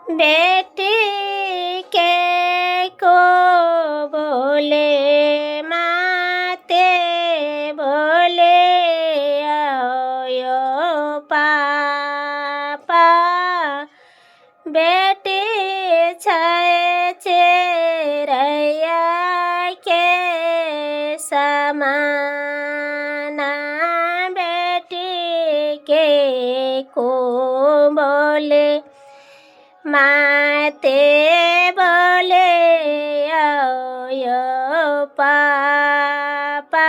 बेटी के को बोले माते बोले आयो पापा बेटी छे चेरैया के समाना बेटी के को बोले माते बोले आयो पापा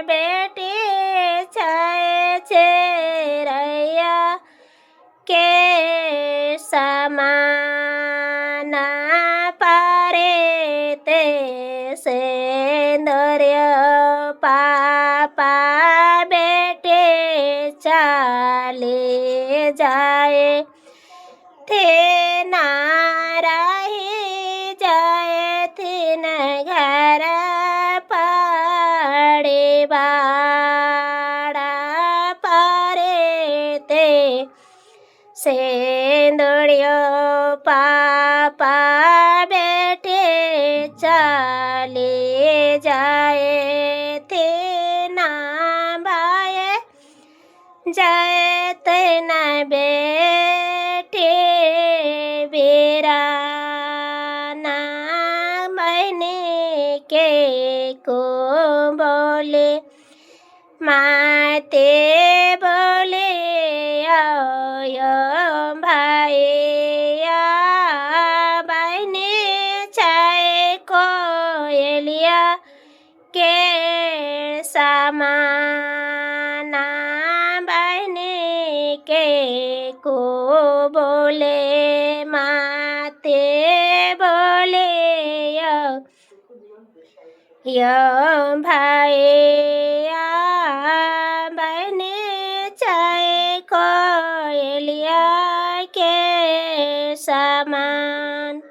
बेटी छे चेरैया के समाना पारे ते सेंदर्य पापा बेटे चाले जाए थे नाराही जाए थे न घर पाड़े बाड़ा पारे ते सेंदड़ियो पापा बेटे चाले जाए थे ना बाए जाए ते न बेटे बेरा ना मैंने के को बोले माते बोले आयो भाइया बहने चाहे कोयलिया के समाना बहने के को बोले माते बोले यो भाइया बहने चाहे कोयलिया के समान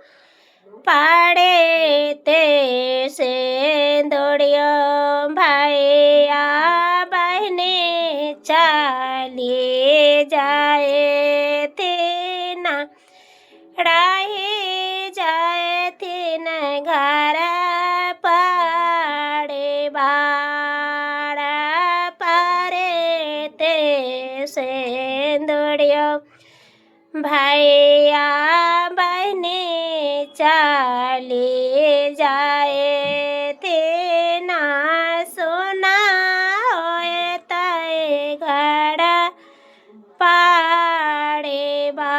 पाड़े ते सेंदड़ियो भाइया बहने चाले जाए थे ना राही जाए थे न घर पाड़े बाड़ा पारे ते सेंदड़ियो भाइया बहने चाले जाए थे ना सोना होए ताए घर पाड़े बा